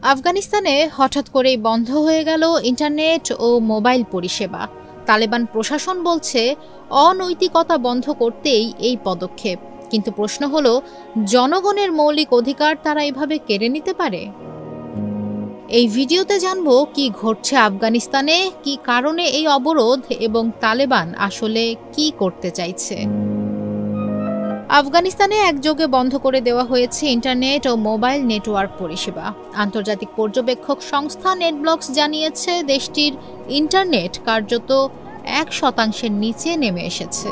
আফগানিস্তানে হঠাৎ করেই বন্ধ হয়ে গেল ইন্টারনেট ও মোবাইল পরিষেবা। তালেবান প্রশাসন বলছে অনৈতিকতা বন্ধ করতেই এই পদক্ষেপ। কিন্তু প্রশ্ন হলো, জনগণের মৌলিক অধিকার তারা এভাবে কেড়ে নিতে পারে? এই ভিডিওতে জানবো কি ঘটছে আফগানিস্তানে, কি কারণে এই অবরোধ এবং তালেবান আসলে কি করতে চাইছে। আফগানিস্তানে একযোগে বন্ধ করে দেওয়া হয়েছে ইন্টারনেট ও মোবাইল নেটওয়ার্ক পরিষেবা। আন্তর্জাতিক পর্যবেক্ষক সংস্থা নেটব্লকস জানিয়েছে দেশটির ইন্টারনেট কার্যত 1% নিচে নেমে এসেছে।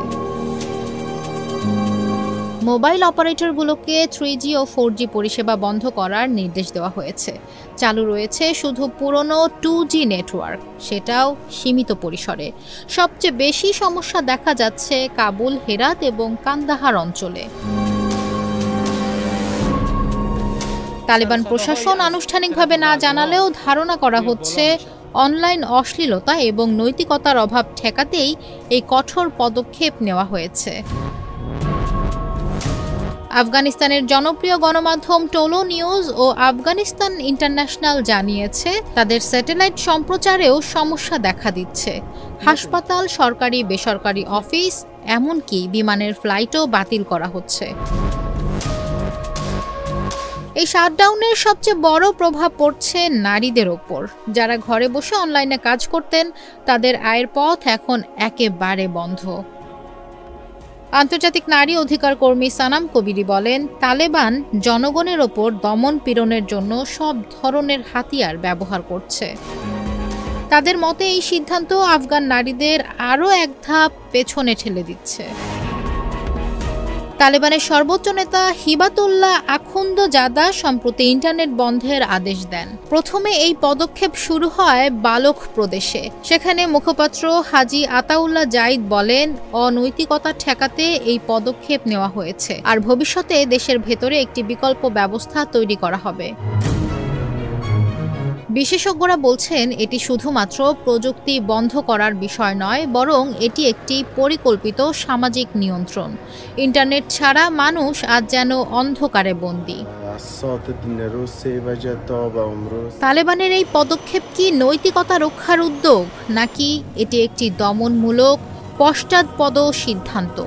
মোবাইল অপারেটরগুলোকে 3G ও 4G পরিষেবা বন্ধ করার নির্দেশ দেওয়া হয়েছে। চালু রয়েছে শুধু পুরনো 2G নেটওয়ার্ক, সেটাও সীমিত পরিসরে। সবচেয়ে বেশি সমস্যা দেখা যাচ্ছে কাবুল, হেরাত এবং কান্দাহার অঞ্চলে। তালেবান প্রশাসন আনুষ্ঠানিকভাবে না জানালেও ধারণা করা হচ্ছে অনলাইন অশ্লীলতা এবং নৈতিকতার অভাব ঠেকাতেই এই কঠোর পদক্ষেপ নেওয়া হয়েছে। আফগানিস্তানের জনপ্রিয় গণমাধ্যম টোলো নিউজ ও আফগানিস্তান ইন্টারন্যাশনাল জানিয়েছে তাদের স্যাটেলাইট সম্প্রচারেও সমস্যা দেখা দিচ্ছে। হাসপাতাল, সরকারি বেসরকারি অফিস, এমনকি বিমানের ফ্লাইটও বাতিল করা হচ্ছে। এই শাটডাউনের সবচেয়ে বড় প্রভাব পড়ছে নারীদের ওপর। যারা ঘরে বসে অনলাইনে কাজ করতেন, তাদের আয়ের পথ এখন একেবারে বন্ধ। আন্তর্জাতিক নারী অধিকার কর্মী সানাম কবিরি বলেন, তালেবান জনগণের ওপর দমন পীড়নের জন্য সব ধরনের হাতিয়ার ব্যবহার করছে। তাদের মতে এই সিদ্ধান্ত আফগান নারীদের আরও এক ধাপ পেছনে ঠেলে দিচ্ছে। তালেবানের সর্বোচ্চ নেতা হিবাতুল্লাহ আখুন্দজাদা সম্প্রতি ইন্টারনেট বন্ধের আদেশ দেন। প্রথমে এই পদক্ষেপ শুরু হয় বালখ প্রদেশে। সেখানে মুখপাত্র হাজি আতাউল্লাহ জাইদ বলেন, অনৈতিকতা ঠেকাতে এই পদক্ষেপ নেওয়া হয়েছে, আর ভবিষ্যতে দেশের ভেতরে একটি বিকল্প ব্যবস্থা তৈরি করা হবে। বিশেষজ্ঞরা বলছেন, এটি শুধুমাত্র প্রযুক্তি বন্ধ করার বিষয় নয়, বরং এটি একটি পরিকল্পিত সামাজিক নিয়ন্ত্রণ। ইন্টারনেট ছাড়া মানুষ আজ যেন অন্ধকারে বন্দী। তালেবানের এই পদক্ষেপ কি নৈতিকতা রক্ষার উদ্যোগ, নাকি এটি একটি দমনমূলক পশ্চাৎপদ সিদ্ধান্ত?